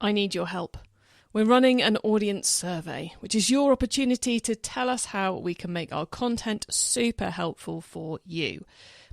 I need your help. We're running an audience survey, which is your opportunity to tell us how we can make our content super helpful for you.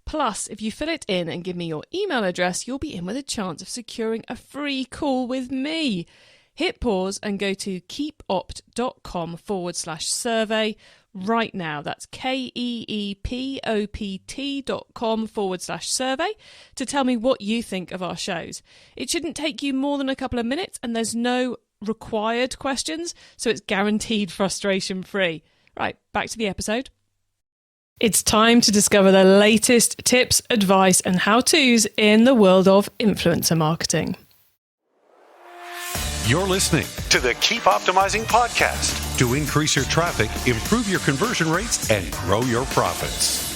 Plus, if you fill it in and give me your email address, you'll be in with a chance of securing a free call with me. Hit pause and go to keepopt.com/survey right now. That's keepopt.com/survey to tell me what you think of our shows. It shouldn't take you more than a couple of minutes and there's no required questions, so it's guaranteed frustration free. Right, back to the episode. It's time to discover the latest tips, advice, and how-tos in the world of influencer marketing. You're listening to the Keep Optimizing podcast to increase your traffic, improve your conversion rates, and grow your profits.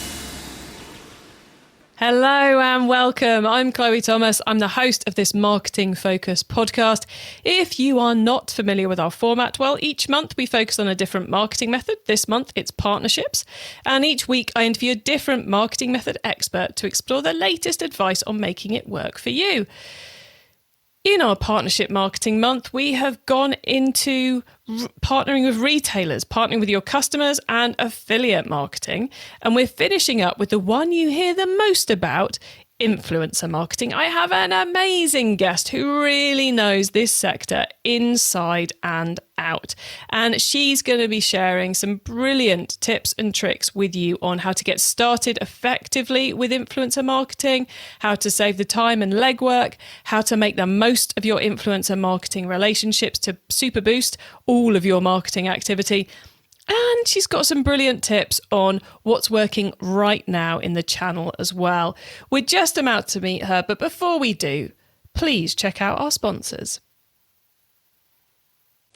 Hello and welcome. I'm Chloe Thomas. I'm the host of this marketing focused podcast. If you are not familiar with our format, well, each month we focus on a different marketing method. This month it's partnerships. And each week I interview a different marketing method expert to explore the latest advice on making it work for you. In our Partnership Marketing Month, we have gone into partnering with retailers, partnering with your customers, and affiliate marketing. And we're finishing up with the one you hear the most about, influencer marketing. I have an amazing guest who really knows this sector inside and out. And she's going to be sharing some brilliant tips and tricks with you on how to get started effectively with influencer marketing, how to save the time and legwork, how to make the most of your influencer marketing relationships to super boost all of your marketing activity. And she's got some brilliant tips on what's working right now in the channel as well. We're just about to meet her, but before we do, please check out our sponsors.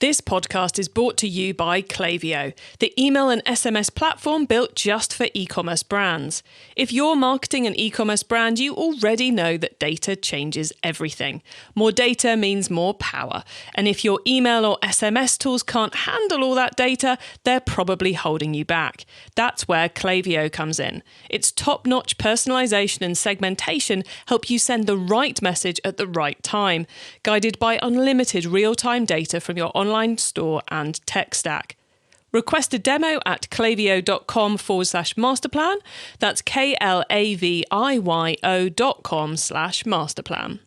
This podcast is brought to you by Klaviyo, the email and SMS platform built just for e-commerce brands. If you're marketing an e-commerce brand, you already know that data changes everything. More data means more power. And if your email or SMS tools can't handle all that data, they're probably holding you back. That's where Klaviyo comes in. Its top-notch personalization and segmentation help you send the right message at the right time, guided by unlimited real-time data from your online store and tech stack. Request a demo at klaviyo.com/masterplan. That's KLAVIYO.com/masterplan.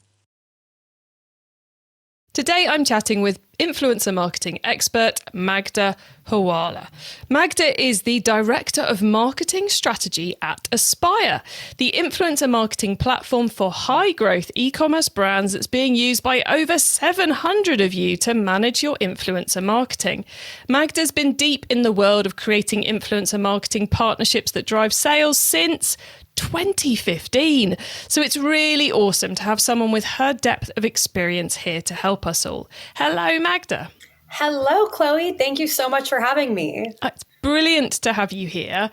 Today I'm chatting with influencer marketing expert Magda Houalla. Magda is the Director of Marketing Strategy at Aspire, the influencer marketing platform for high-growth e-commerce brands that's being used by over 700 of you to manage your influencer marketing. Magda's been deep in the world of creating influencer marketing partnerships that drive sales since 2015. So it's really awesome to have someone with her depth of experience here to help us all. Hello, Magda. Hello, Chloe. Thank you so much for having me. It's brilliant to have you here.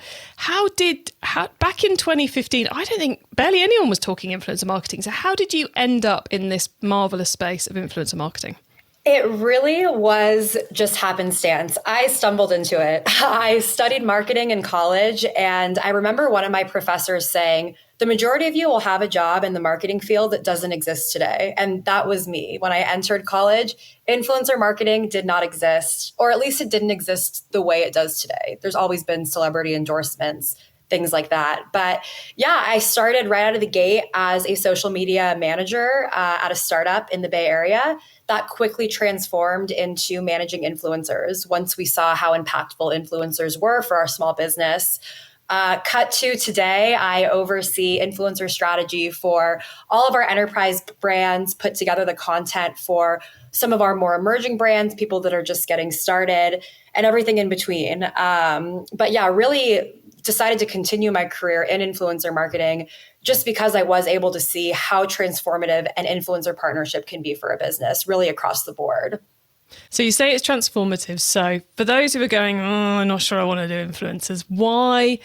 Back in 2015, I don't think barely anyone was talking influencer marketing. So how did you end up in this marvelous space of influencer marketing? It really was just happenstance. I stumbled into it. I studied marketing in college, and I remember one of my professors saying, the majority of you will have a job in the marketing field that doesn't exist today. And that was me. When I entered college, influencer marketing did not exist, or at least it didn't exist the way it does today. There's always been celebrity endorsements, things like that. But yeah, I started right out of the gate as a social media manager at a startup in the Bay Area. That quickly transformed into managing influencers once we saw how impactful influencers were for our small business. Cut to today, I oversee influencer strategy for all of our enterprise brands, put together the content for some of our more emerging brands, people that are just getting started, and everything in between. But yeah, really decided to continue my career in influencer marketing just because I was able to see how transformative an influencer partnership can be for a business, really across the board. So you say it's transformative. So for those who are going, I'm not sure I want to do influencers, why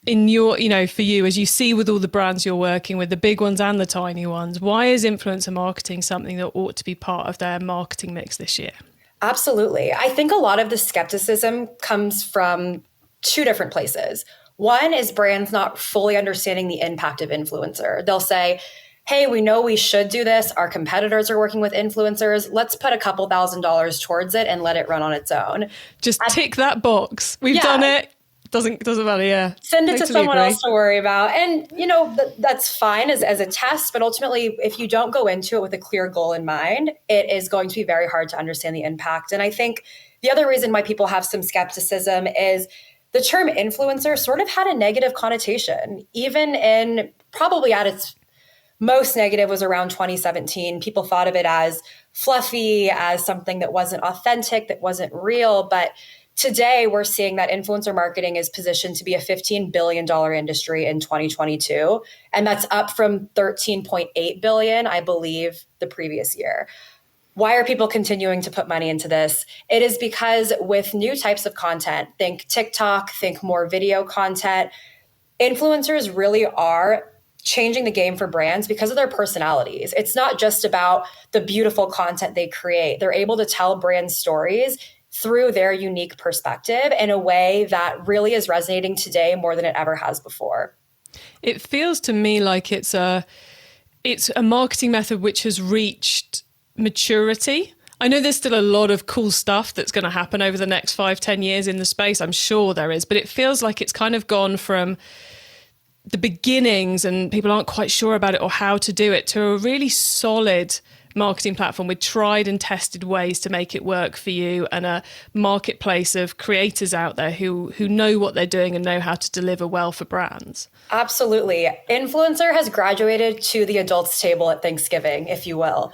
in your, for you, as you see with all the brands you're working with, the big ones and the tiny ones, why is influencer marketing something that ought to be part of their marketing mix this year? Absolutely. I think a lot of the skepticism comes from two different places. One is brands not fully understanding the impact of influencer. They'll say, hey, we know we should do this. Our competitors are working with influencers. Let's put a couple $1,000s towards it and let it run on its own. Just tick that box. We've done it. Doesn't matter. Yeah. Send it to someone else to worry about. And, that's fine as a test. But ultimately, if you don't go into it with a clear goal in mind, it is going to be very hard to understand the impact. And I think the other reason why people have some skepticism is the term influencer sort of had a negative connotation, even in probably at its most negative was around 2017. People thought of it as fluffy, as something that wasn't authentic, that wasn't real. But today we're seeing that influencer marketing is positioned to be a $15 billion industry in 2022. And that's up from $13.8 billion, I believe, the previous year. Why are people continuing to put money into this? It is because with new types of content, think TikTok, think more video content, influencers really are changing the game for brands because of their personalities. It's not just about the beautiful content they create. They're able to tell brand stories through their unique perspective in a way that really is resonating today more than it ever has before. It feels to me like it's a marketing method which has reached maturity. I know there's still a lot of cool stuff that's going to happen over the next 5-10 years in the space. I'm sure there is, but it feels like it's kind of gone from the beginnings and people aren't quite sure about it or how to do it to a really solid marketing platform with tried and tested ways to make it work for you, and a marketplace of creators out there who know what they're doing and know how to deliver well for brands. Absolutely. Influencer has graduated to the adults table at Thanksgiving, if you will.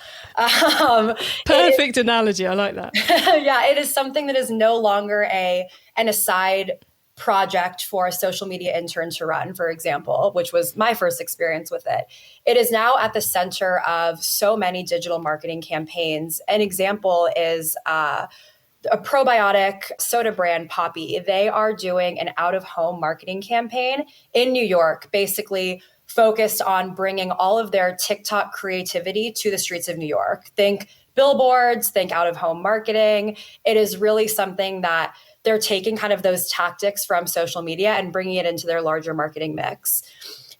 Perfect analogy. I like that. Yeah, it is something that is no longer an aside project for a social media intern to run, for example, which was my first experience with it. It is now at the center of so many digital marketing campaigns. An example is a probiotic soda brand, Poppy. They are doing an out-of-home marketing campaign in New York, basically focused on bringing all of their TikTok creativity to the streets of New York. Think billboards, think out-of-home marketing. It is really something that they're taking kind of those tactics from social media and bringing it into their larger marketing mix.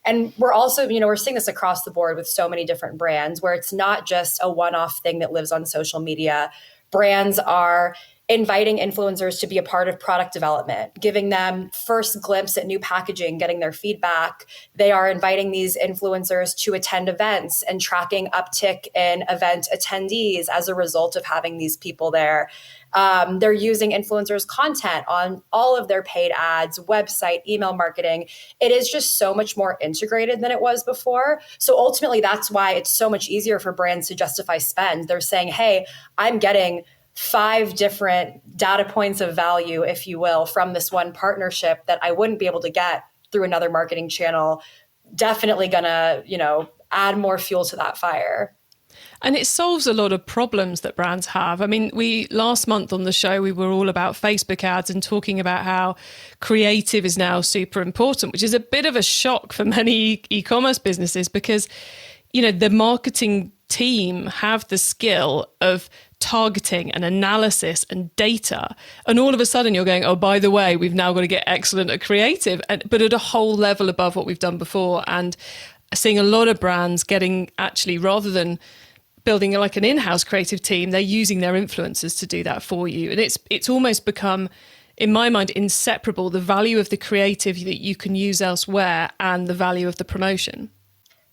And we're also, we're seeing this across the board with so many different brands where it's not just a one-off thing that lives on social media. Brands are inviting influencers to be a part of product development, giving them first glimpse at new packaging, getting their feedback. They are inviting these influencers to attend events and tracking uptick in event attendees as a result of having these people there. They're using influencers' content on all of their paid ads, website, email marketing. It is just so much more integrated than it was before. So ultimately, that's why it's so much easier for brands to justify spend. They're saying, hey, I'm getting 5 different data points of value, if you will, from this one partnership that I wouldn't be able to get through another marketing channel. Definitely gonna, add more fuel to that fire. And it solves a lot of problems that brands have. I mean, last month on the show, we were all about Facebook ads and talking about how creative is now super important, which is a bit of a shock for many e-commerce businesses because, the marketing team have the skill of targeting and analysis and data. And all of a sudden you're going, oh, by the way, we've now got to get excellent at creative, but at a whole level above what we've done before. And seeing a lot of brands getting actually, rather than building like an in-house creative team, they're using their influencers to do that for you. And it's almost become, in my mind, inseparable, the value of the creative that you can use elsewhere and the value of the promotion.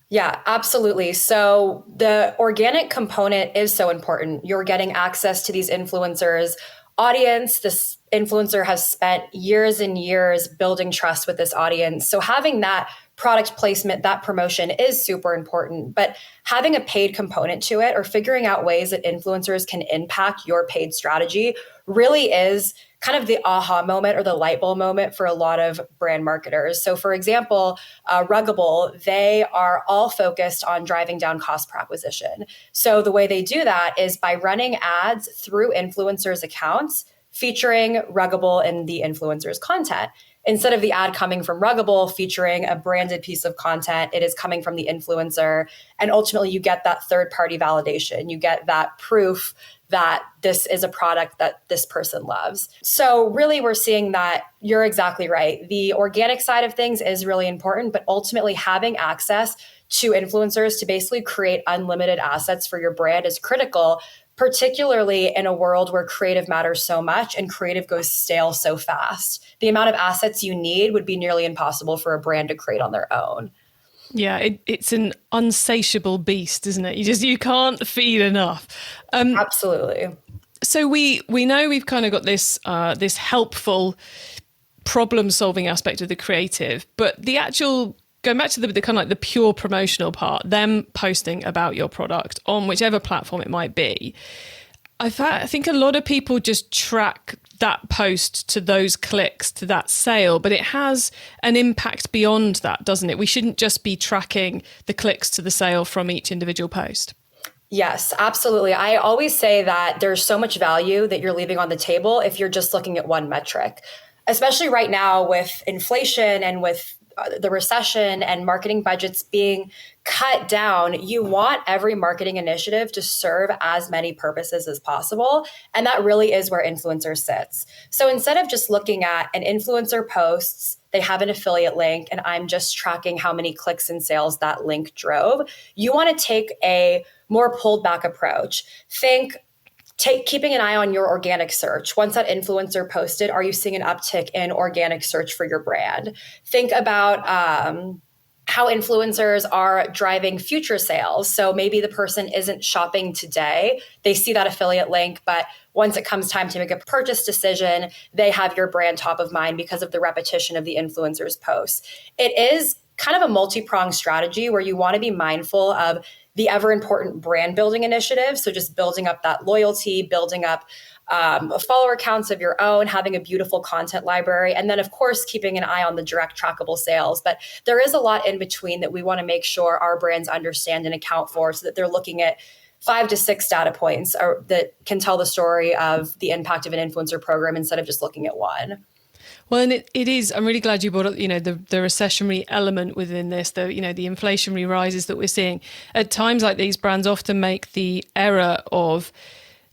Yeah, absolutely. So the organic component is so important. You're getting access to these influencers' audience. This influencer has spent years and years building trust with this audience. So having that product placement, that promotion is super important. But having a paid component to it or figuring out ways that influencers can impact your paid strategy really is kind of the aha moment or the light bulb moment for a lot of brand marketers. So for example, Ruggable, they are all focused on driving down cost per acquisition. So the way they do that is by running ads through influencers' accounts featuring Ruggable in the influencer's content. Instead of the ad coming from Ruggable featuring a branded piece of content, it is coming from the influencer. And ultimately, you get that third-party validation. You get that proof that this is a product that this person loves. So really, we're seeing that you're exactly right. The organic side of things is really important, but ultimately having access to influencers to basically create unlimited assets for your brand is critical, particularly in a world where creative matters so much and creative goes stale so fast. The amount of assets you need would be nearly impossible for a brand to create on their own. Yeah, it's an unsatiable beast, isn't it? You can't feed enough. Absolutely. So we know we've kind of got this this helpful problem-solving aspect of the creative, but the actual, going back to the kind of like the pure promotional part, them posting about your product on whichever platform it might be, I think a lot of people just track that post to those clicks to that sale, but it has an impact beyond that, doesn't it? We shouldn't just be tracking the clicks to the sale from each individual post. Yes, absolutely. I always say that there's so much value that you're leaving on the table if you're just looking at one metric, especially right now with inflation and with the recession and marketing budgets being cut down. You want every marketing initiative to serve as many purposes as possible. And that really is where influencer sits. So instead of just looking at an influencer posts, they have an affiliate link, and I'm just tracking how many clicks and sales that link drove, you want to take a more pulled back approach. Keeping an eye on your organic search. Once that influencer posted, are you seeing an uptick in organic search for your brand? Think about how influencers are driving future sales. So maybe the person isn't shopping today. They see that affiliate link, but once it comes time to make a purchase decision, they have your brand top of mind because of the repetition of the influencer's posts. It is kind of a multi-pronged strategy where you want to be mindful of the ever important brand building initiatives. So just building up that loyalty, building up follower counts of your own, having a beautiful content library, and then of course, keeping an eye on the direct trackable sales. But there is a lot in between that we want to make sure our brands understand and account for so that they're looking at 5 to 6 data points that can tell the story of the impact of an influencer program instead of just looking at one. Well, and it is. I'm really glad you brought up, the recessionary element within this, the inflationary rises that we're seeing. At times like these, brands often make the error of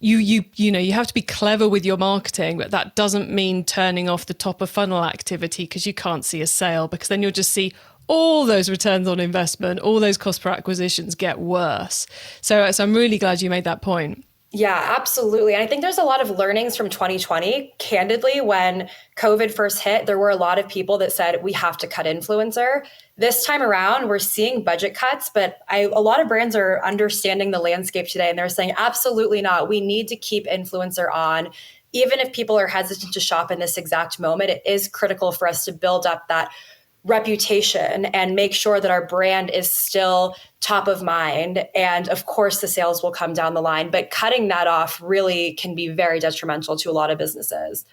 you have to be clever with your marketing, but that doesn't mean turning off the top of funnel activity because you can't see a sale, because then you'll just see all those returns on investment, all those cost per acquisitions get worse. So I'm really glad you made that point. Yeah, absolutely. And I think there's a lot of learnings from 2020. Candidly, when COVID first hit, there were a lot of people that said, we have to cut influencer. This time around, we're seeing budget cuts, but a lot of brands are understanding the landscape today, and they're saying, absolutely not. We need to keep influencer on. Even if people are hesitant to shop in this exact moment, it is critical for us to build up that reputation and make sure that our brand is still top of mind. And of course, the sales will come down the line, but cutting that off really can be very detrimental to a lot of businesses.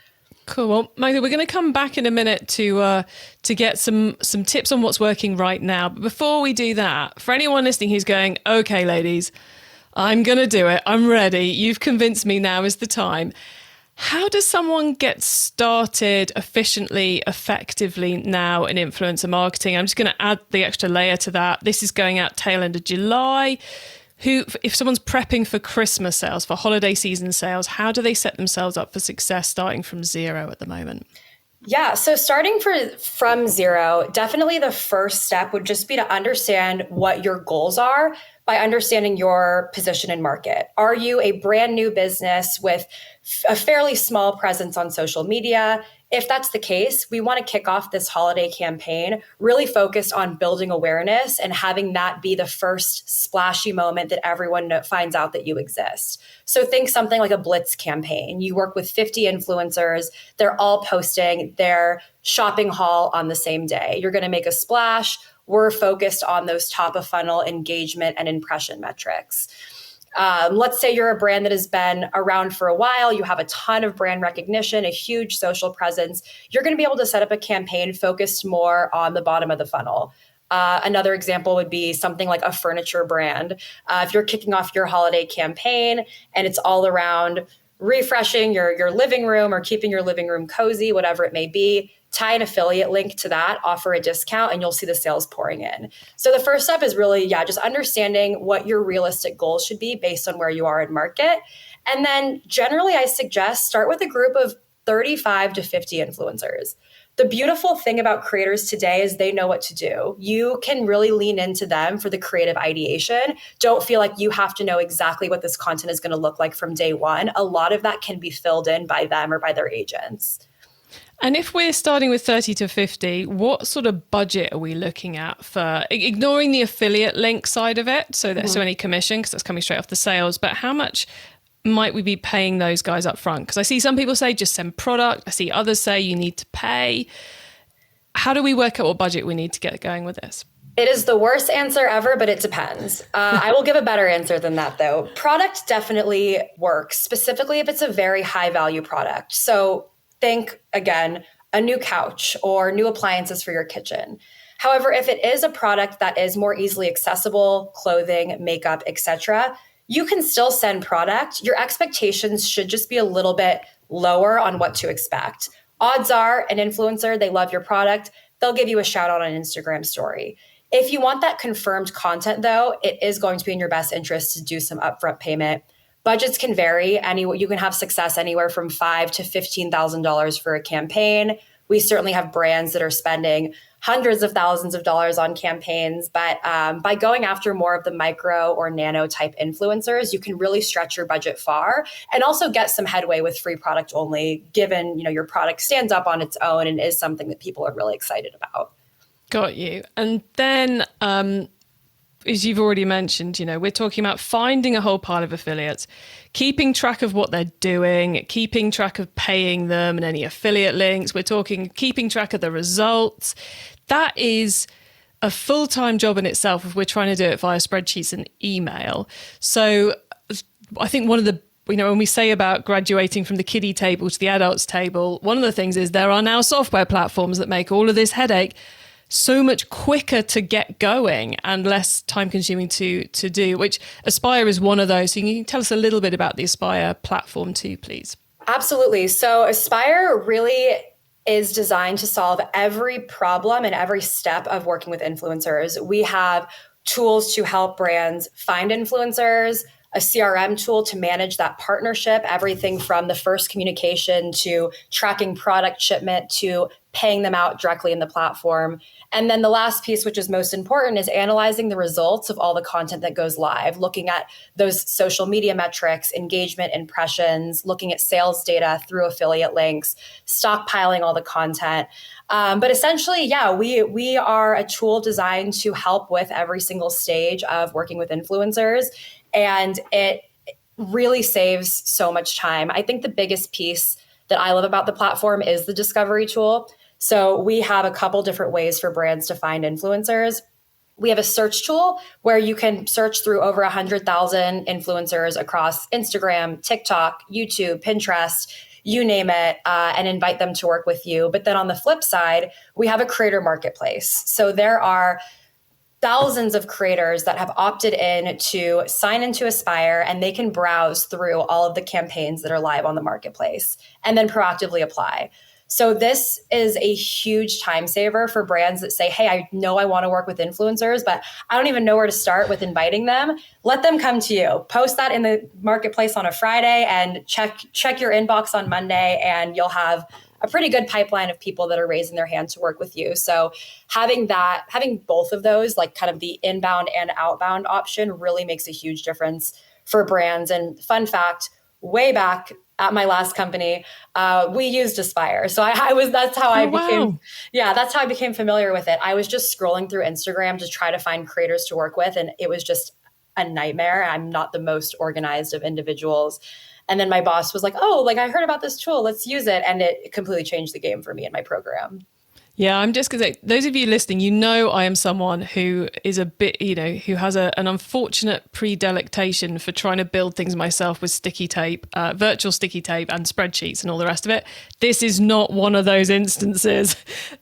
Cool. Well, Magda, we're going to come back in a minute to get some tips on what's working right now. But before we do that, for anyone listening who's going, okay, ladies, I'm going to do it. I'm ready. You've convinced me, now is the time. How does someone get started efficiently, effectively now in influencer marketing? I'm just going to add the extra layer to that. This is going out tail end of July. If someone's prepping for Christmas sales, for holiday season sales, how do they set themselves up for success starting from zero at the moment? Yeah, so starting from zero, definitely the first step would just be to understand what your goals are by understanding your position in market. Are you a brand new business with a fairly small presence on social media? If that's the case, we want to kick off this holiday campaign really focused on building awareness and having that be the first splashy moment that everyone finds out that you exist. So think something like a Blitz campaign. You work with 50 influencers. They're all posting their shopping haul on the same day. You're going to make a splash. We're focused on those top of funnel engagement and impression metrics. Let's say you're a brand that has been around for a while. You have a ton of brand recognition, a huge social presence. You're going to be able to set up a campaign focused more on the bottom of the funnel. Another example would be something like a furniture brand. If you're kicking off your holiday campaign and it's all around refreshing your living room or keeping your living room cozy, whatever it may be, tie an affiliate link to that, offer a discount, and you'll see the sales pouring in. So the first step is really, just understanding what your realistic goals should be based on where you are in market. And then generally, I suggest start with a group of 35 to 50 influencers. the beautiful thing about creators today is they know what to do. You can really lean into them for the creative ideation. Don't feel like you have to know exactly what this content is going to look like from day one. A lot of that can be filled in by them or by their agents. And if we're starting with 30 to 50, what sort of budget are we looking at for ignoring the affiliate link side of it? So that's any commission, because that's coming straight off the sales. But how much might we be paying those guys up front? Because I see some people say just send product. I see others say you need to pay. How do we work out what budget we need to get going with this? It is the worst answer ever, but it depends. I will give a better answer than that, though. Product definitely works, specifically if it's a very high value product. So think, again, a new couch or new appliances for your kitchen. However, if it is a product that is more easily accessible, clothing, makeup, etc., you can still send product. Your expectations should just be a little bit lower on what to expect. Odds are an influencer, they love your product, they'll give you a shout out on an Instagram story. If you want that confirmed content, though, it is going to be in your best interest to do some upfront payment. Budgets can vary. You can have success anywhere from $5,000 to $15,000 for a campaign. We certainly have brands that are spending hundreds of thousands of dollars on campaigns, but by going after more of the micro or nano type influencers, you can really stretch your budget far and also get some headway with free product only, given your product stands up on its own and is something that people are really excited about. Got you. And then, as you've already mentioned, we're talking about finding a whole pile of affiliates, keeping track of what they're doing, keeping track of paying them and any affiliate links. We're talking keeping track of the results. That is a full-time job in itself if we're trying to do it via spreadsheets and email. So I think one of the, when we say about graduating from the kiddie table to the adults table, one of the things is there are now software platforms that make all of this headache so much quicker to get going and less time consuming to do, which Aspire is one of those. So you can tell us a little bit about the Aspire platform too, please. Absolutely. So Aspire really is designed to solve every problem and every step of working with influencers. We have tools to help brands find influencers, a CRM tool to manage that partnership, everything from the first communication to tracking product shipment to paying them out directly in the platform. And then the last piece, which is most important, is analyzing the results of all the content that goes live, looking at those social media metrics, engagement, impressions, looking at sales data through affiliate links, stockpiling all the content. But essentially, we are a tool designed to help with every single stage of working with influencers. And it really saves so much time. I think the biggest piece that I love about the platform is the discovery tool. So we have a couple different ways for brands to find influencers. We have a search tool where you can search through over 100,000 influencers across Instagram, TikTok, YouTube, Pinterest, you name it, and invite them to work with you. But then on the flip side, we have a creator marketplace. So there are thousands of creators that have opted in to sign into Aspire, and they can browse through all of the campaigns that are live on the marketplace and then proactively apply. So this is a huge time saver for brands that say, hey, I know I want to work with influencers, but I don't even know where to start with inviting them. Let them come to you. Post that in the marketplace on a Friday and check your inbox on Monday, and you'll have a pretty good pipeline of people that are raising their hand to work with you. So having both of those, like kind of the inbound and outbound option, really makes a huge difference for brands. And fun fact, way back at my last company, we used Aspire. So that's how I became familiar with it. I was just scrolling through Instagram to try to find creators to work with, and it was just a nightmare. I'm not the most organized of individuals. And then my boss was like, I heard about this tool, let's use it. And it completely changed the game for me and my program. Yeah, I'm just going to say, those of you listening, I am someone who is a bit, who has an unfortunate predilection for trying to build things myself with sticky tape, virtual sticky tape and spreadsheets and all the rest of it. This is not one of those instances.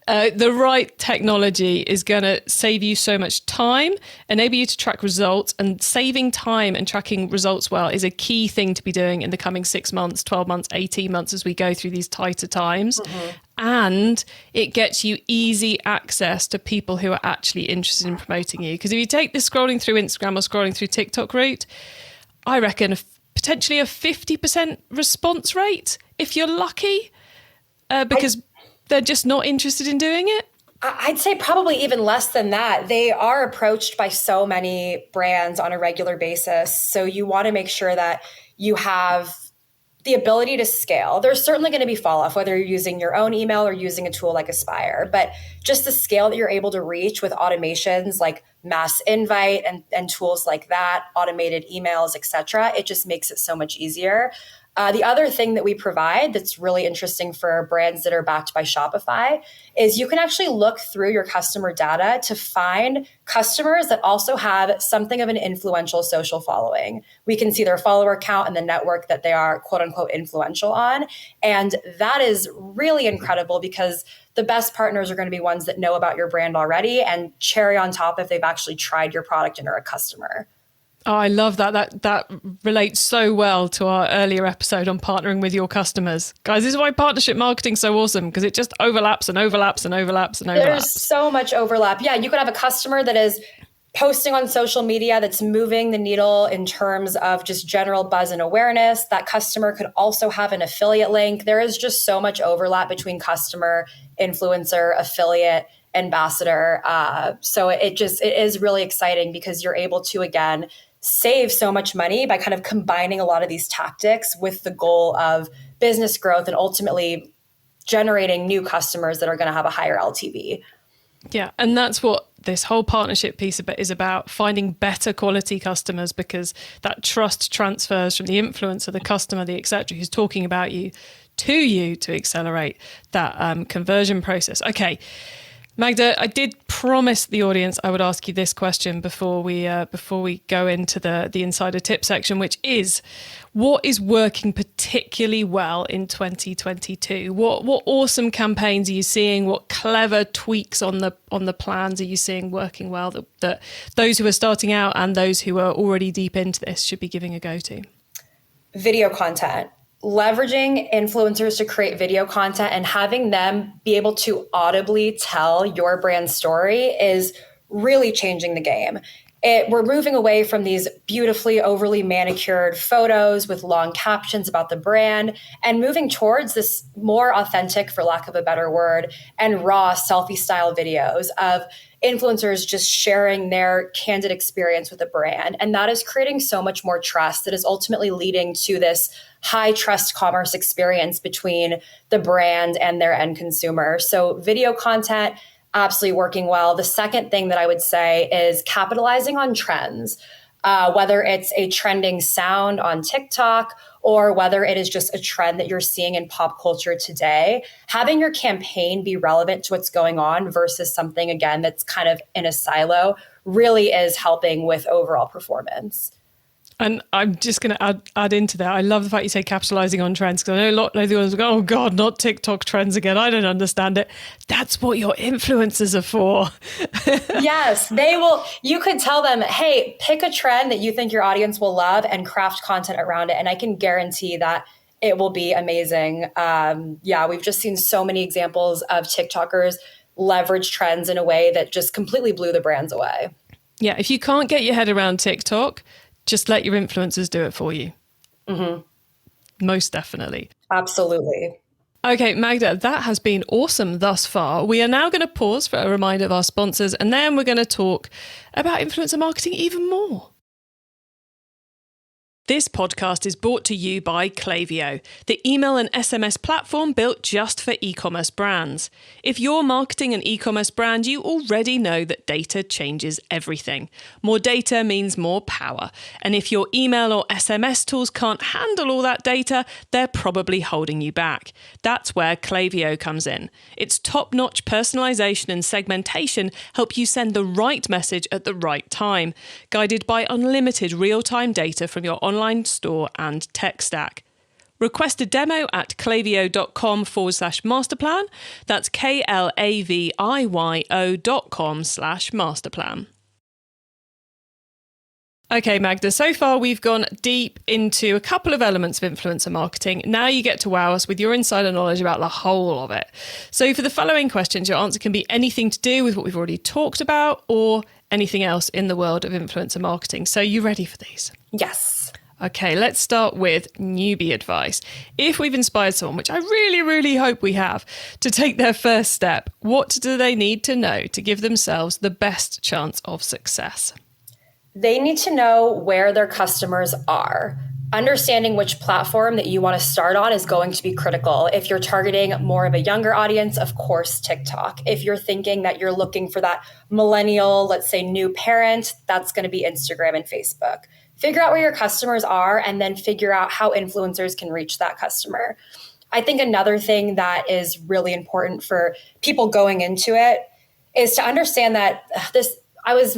The right technology is going to save you so much time, enable you to track results, and saving time and tracking results well is a key thing to be doing in the coming 6 months, 12 months, 18 months as we go through these tighter times. Mm-hmm. And it gets you easy access to people who are actually interested in promoting you. Because if you take the scrolling through Instagram or scrolling through TikTok route, I reckon potentially a 50% response rate if you're lucky. Because they're just not interested in doing it? I'd say probably even less than that. They are approached by so many brands on a regular basis. So you want to make sure that you have the ability to scale. There's certainly going to be fall off, whether you're using your own email or using a tool like Aspire, but just the scale that you're able to reach with automations like mass invite and tools like that, automated emails, et cetera, it just makes it so much easier. The other thing that we provide that's really interesting for brands that are backed by Shopify is you can actually look through your customer data to find customers that also have something of an influential social following. We can see their follower count and the network that they are quote unquote influential on. And that is really incredible because the best partners are going to be ones that know about your brand already and cherry on top if they've actually tried your product and are a customer. Oh, I love that. That relates so well to our earlier episode on partnering with your customers. Guys, this is why partnership marketing is so awesome, because it just overlaps and overlaps and overlaps and overlaps. There's so much overlap. Yeah, you could have a customer that is posting on social media that's moving the needle in terms of just general buzz and awareness. That customer could also have an affiliate link. There is just so much overlap between customer, influencer, affiliate, ambassador. So it is really exciting because you're able to, again, save so much money by kind of combining a lot of these tactics with the goal of business growth and ultimately generating new customers that are going to have a higher LTV. Yeah, and that's what this whole partnership piece is about, finding better quality customers, because that trust transfers from the influencer, the customer, the etc., who's talking about you to accelerate that conversion process. Okay. Magda, I did promise the audience I would ask you this question before we go into the insider tip section, which is, what is working particularly well in 2022? What awesome campaigns are you seeing? What clever tweaks on the plans are you seeing working well that those who are starting out and those who are already deep into this should be giving a go to? Video content. Leveraging influencers to create video content and having them be able to audibly tell your brand story is really changing the game. We're moving away from these beautifully overly manicured photos with long captions about the brand and moving towards this more authentic, for lack of a better word, and raw selfie style videos of influencers just sharing their candid experience with a brand. And that is creating so much more trust that is ultimately leading to this high trust commerce experience between the brand and their end consumer. So video content, absolutely working well. The second thing that I would say is capitalizing on trends, whether it's a trending sound on TikTok or whether it is just a trend that you're seeing in pop culture today. Having your campaign be relevant to what's going on versus something, again, that's kind of in a silo really is helping with overall performance. And I'm just going to add into that. I love the fact you say capitalizing on trends, because I know a lot of the others go, oh God, not TikTok trends again. I don't understand it. That's what your influencers are for. Yes, they will. You could tell them, hey, pick a trend that you think your audience will love and craft content around it. And I can guarantee that it will be amazing. We've just seen so many examples of TikTokers leverage trends in a way that just completely blew the brands away. Yeah, if you can't get your head around TikTok, just let your influencers do it for you. Mm-hmm. Most definitely. Absolutely. Okay, Magda, that has been awesome thus far. We are now going to pause for a reminder of our sponsors, and then we're going to talk about influencer marketing even more. This podcast is brought to you by Klaviyo, the email and SMS platform built just for e-commerce brands. If you're marketing an e-commerce brand, you already know that data changes everything. More data means more power. And if your email or SMS tools can't handle all that data, they're probably holding you back. That's where Klaviyo comes in. Its top-notch personalization and segmentation help you send the right message at the right time, guided by unlimited real-time data from your online store and tech stack. Request a demo at klaviyo.com/masterplan. That's KLAVIYO.com/masterplan. Okay, Magda, so far we've gone deep into a couple of elements of influencer marketing. Now you get to wow us with your insider knowledge about the whole of it. So for the following questions, your answer can be anything to do with what we've already talked about or anything else in the world of influencer marketing. So you ready for these? Yes. Okay, let's start with newbie advice. If we've inspired someone, which I really, really hope we have, to take their first step, what do they need to know to give themselves the best chance of success? They need to know where their customers are. Understanding which platform that you want to start on is going to be critical. If you're targeting more of a younger audience, of course, TikTok. If you're thinking that you're looking for that millennial, let's say new parent, that's going to be Instagram and Facebook. Figure out where your customers are and then figure out how influencers can reach that customer. I think another thing that is really important for people going into it is to understand that I was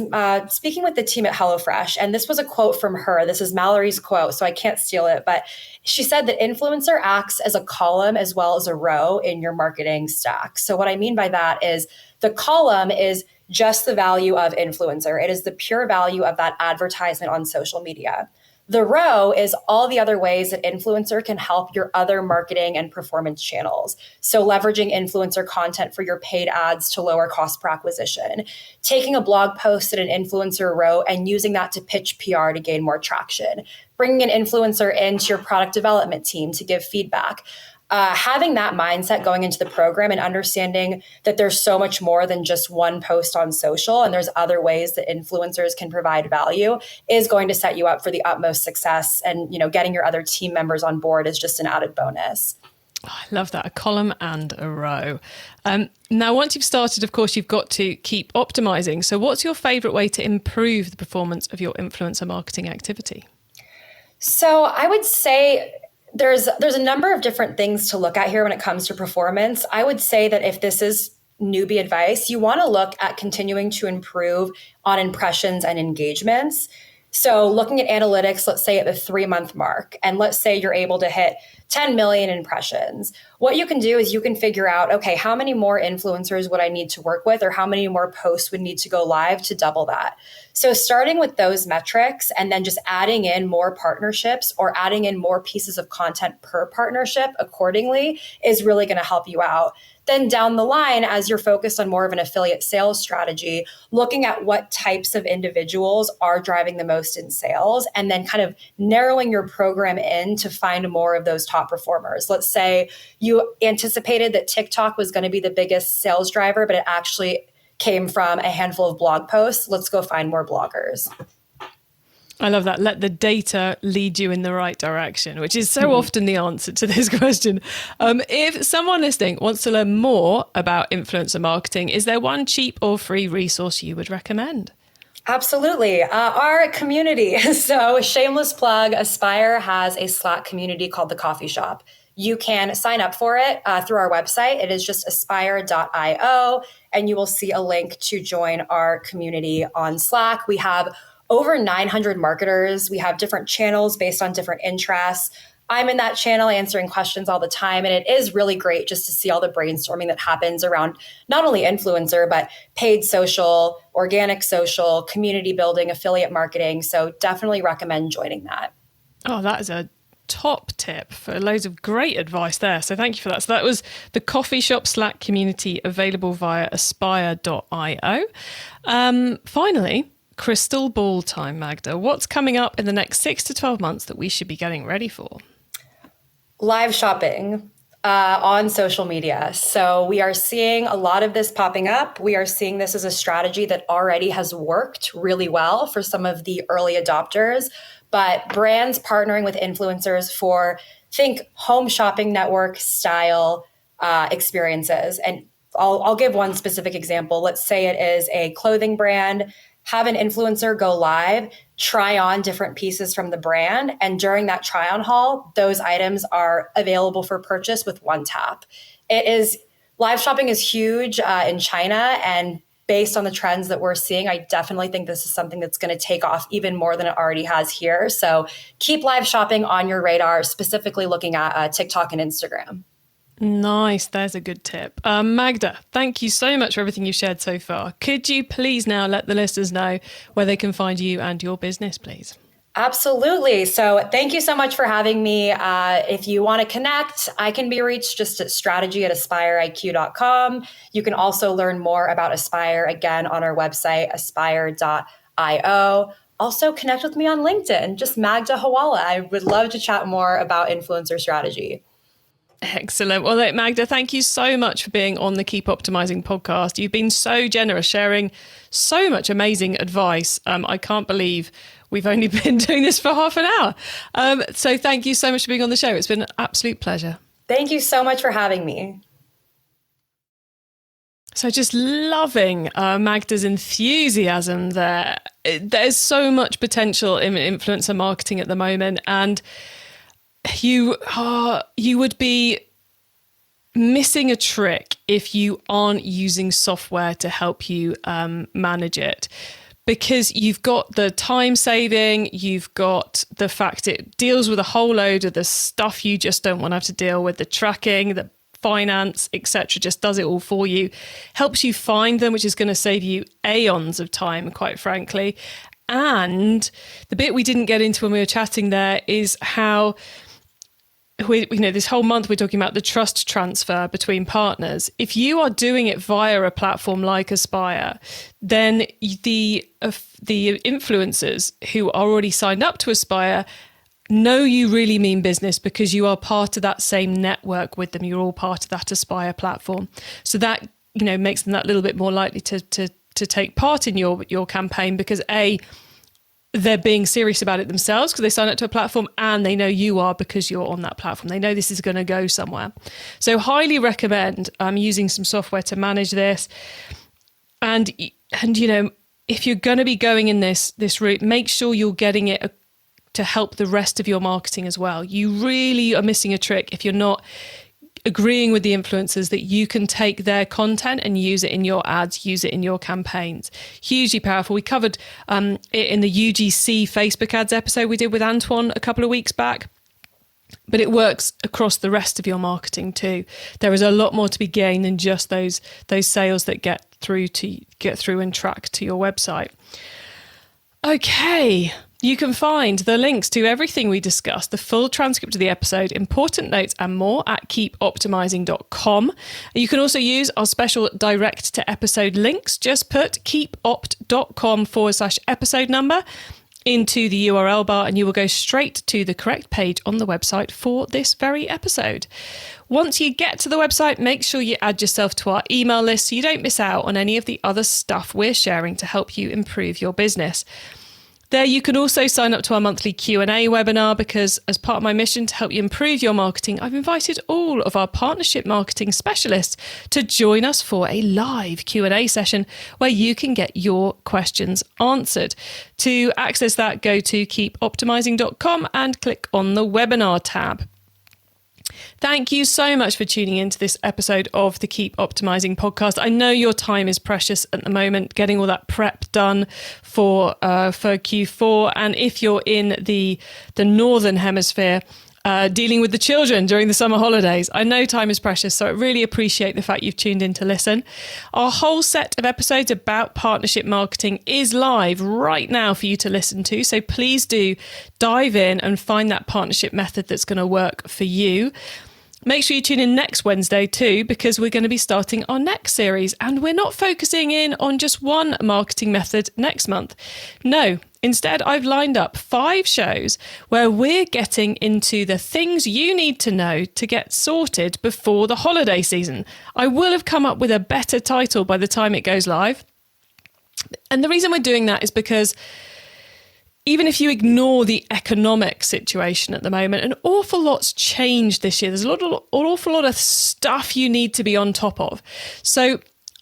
speaking with the team at HelloFresh, and this was a quote from her. This is Mallory's quote, so I can't steal it. But she said that influencer acts as a column as well as a row in your marketing stack. So what I mean by that is the column is just the value of influencer. It is the pure value of that advertisement on social media. The row is all the other ways that influencer can help your other marketing and performance channels. So leveraging influencer content for your paid ads to lower cost per acquisition, taking a blog post at an influencer row and using that to pitch PR to gain more traction, bringing an influencer into your product development team to give feedback. Having that mindset going into the program and understanding that there's so much more than just one post on social and there's other ways that influencers can provide value is going to set you up for the utmost success. And, getting your other team members on board is just an added bonus. Oh, I love that. A column and a row. Now, once you've started, of course, you've got to keep optimizing. So what's your favorite way to improve the performance of your influencer marketing activity? So I would say there's a number of different things to look at here when it comes to performance. I would say that if this is newbie advice, you want to look at continuing to improve on impressions and engagements. So looking at analytics, let's say at the 3-month mark, and let's say you're able to hit 10 million impressions. What you can do is you can figure out, okay, how many more influencers would I need to work with, or how many more posts would need to go live to double that? So starting with those metrics and then just adding in more partnerships or adding in more pieces of content per partnership accordingly is really going to help you out. Then down the line, as you're focused on more of an affiliate sales strategy, looking at what types of individuals are driving the most in sales, and then kind of narrowing your program in to find more of those top performers. Let's say you anticipated that TikTok was going to be the biggest sales driver, but it actually came from a handful of blog posts. Let's go find more bloggers. I love that. Let the data lead you in the right direction, which is so often the answer to this question. If someone listening wants to learn more about influencer marketing, is there one cheap or free resource you would recommend? Absolutely. Our community. So shameless plug, Aspire has a Slack community called The Coffee Shop. You can sign up for it through our website. It is just aspire.io, and you will see a link to join our community on Slack. We have over 900 marketers. We have different channels based on different interests. I'm in that channel answering questions all the time. And it is really great just to see all the brainstorming that happens around not only influencer, but paid social, organic social, community building, affiliate marketing. So definitely recommend joining that. Oh, that is a top tip for loads of great advice there. So thank you for that. So that was the Coffee Shop Slack community available via aspire.io. Finally, crystal ball time, Magda. What's coming up in the next 6 to 12 months that we should be getting ready for? Live shopping on social media. So we are seeing a lot of this popping up. We are seeing this as a strategy that already has worked really well for some of the early adopters, but brands partnering with influencers for, think home shopping network style experiences. And I'll give one specific example. Let's say it is a clothing brand. Have an influencer go live, try on different pieces from the brand. And during that try on haul, those items are available for purchase with one tap. Live shopping is huge in China. And based on the trends that we're seeing, I definitely think this is something that's going to take off even more than it already has here. So keep live shopping on your radar, specifically looking at TikTok and Instagram. Nice. There's a good tip. Magda, thank you so much for everything you've shared so far. Could you please now let the listeners know where they can find you and your business, please? Absolutely. So thank you so much for having me. If you want to connect, I can be reached just at strategy@aspireiq.com. You can also learn more about Aspire again on our website, aspire.io. also connect with me on LinkedIn, just Magda Houalla. I would love to chat more about influencer strategy. Excellent. Well, Magda, thank you so much for being on the Keep Optimizing podcast. You've been so generous, sharing so much amazing advice. I can't believe we've only been doing this for half an hour. So thank you so much for being on the show. It's been an absolute pleasure. Thank you so much for having me. So just loving Magda's enthusiasm there. There's so much potential in influencer marketing at the moment, and you would be missing a trick if you aren't using software to help you manage it. Because you've got the time saving, you've got the fact it deals with a whole load of the stuff you just don't want to have to deal with, the tracking, the finance, etc. Just does it all for you, helps you find them, which is going to save you aeons of time, quite frankly. And the bit we didn't get into when we were chatting there is how this whole month we're talking about the trust transfer between partners. If you are doing it via a platform like Aspire, then the influencers who are already signed up to Aspire know you really mean business because you are part of that same network with them. You're all part of that Aspire platform. So that, makes them that little bit more likely to take part in your campaign because they're being serious about it themselves because they sign up to a platform, and they know you are because you're on that platform. They know this is going to go somewhere. So highly recommend using some software to manage this. And if you're going to be going in this route, make sure you're getting it to help the rest of your marketing as well. You really are missing a trick if you're not agreeing with the influencers that you can take their content and use it in your ads, use it in your campaigns. Hugely powerful. We covered it in the UGC Facebook ads episode we did with Antoine a couple of weeks back. But it works across the rest of your marketing too. There is a lot more to be gained than just those sales that get through and track to your website. Okay. You can find the links to everything we discussed, the full transcript of the episode, important notes and more at keepoptimizing.com. You can also use our special direct to episode links. Just put keepopt.com/episode number into the URL bar and you will go straight to the correct page on the website for this very episode. Once you get to the website, make sure you add yourself to our email list so you don't miss out on any of the other stuff we're sharing to help you improve your business. There you can also sign up to our monthly Q&A webinar because as part of my mission to help you improve your marketing, I've invited all of our partnership marketing specialists to join us for a live Q&A session where you can get your questions answered. To access that, go to keepoptimizing.com and click on the webinar tab. Thank you so much for tuning into this episode of the Keep Optimizing podcast. I know your time is precious at the moment, getting all that prep done for Q4. And if you're in the Northern Hemisphere, dealing with the children during the summer holidays, I know time is precious, so I really appreciate the fact you've tuned in to listen. Our whole set of episodes about partnership marketing is live right now for you to listen to, so please do dive in and find that partnership method that's going to work for you. Make sure you tune in next Wednesday too, because we're going to be starting our next series and we're not focusing in on just one marketing method next month. No, instead I've lined up 5 shows where we're getting into the things you need to know to get sorted before the holiday season. I will have come up with a better title by the time it goes live. And the reason we're doing that is because even if you ignore the economic situation at the moment, an awful lot's changed this year. There's an awful lot of stuff you need to be on top of. So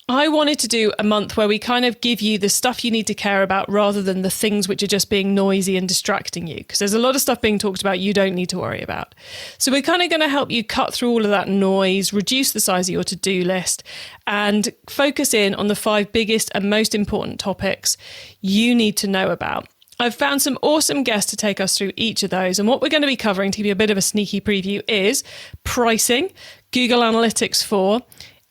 I wanted to do a month where we kind of give you the stuff you need to care about rather than the things which are just being noisy and distracting you, because there's a lot of stuff being talked about you don't need to worry about. So we're kind of going to help you cut through all of that noise, reduce the size of your to-do list, and focus in on the 5 biggest and most important topics you need to know about. I've found some awesome guests to take us through each of those. And what we're going to be covering, to give you a bit of a sneaky preview, is pricing, Google Analytics 4,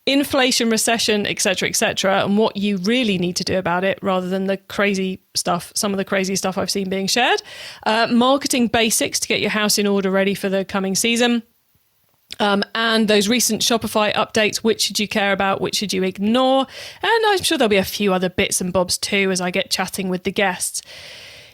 inflation, recession, etc., and what you really need to do about it rather than the crazy stuff, some of the crazy stuff I've seen being shared. Marketing basics to get your house in order ready for the coming season. And those recent Shopify updates, which should you care about, which should you ignore? And I'm sure there'll be a few other bits and bobs too as I get chatting with the guests.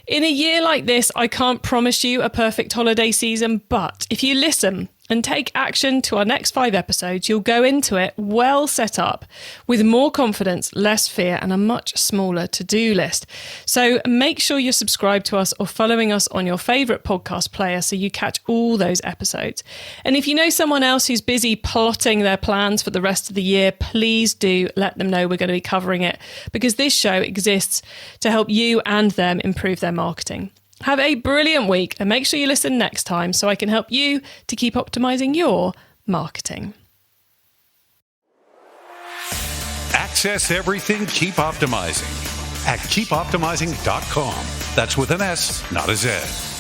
In a year like this, I can't promise you a perfect holiday season, but if you listen and take action to our next 5 episodes, you'll go into it well set up with more confidence, less fear, and a much smaller to-do list. So make sure you're subscribed to us or following us on your favourite podcast player so you catch all those episodes. And if you know someone else who's busy plotting their plans for the rest of the year, please do let them know we're going to be covering it, because this show exists to help you and them improve their marketing. Have a brilliant week and make sure you listen next time so I can help you to keep optimizing your marketing. Access everything Keep Optimizing at keepoptimizing.com. That's with an S, not a Z.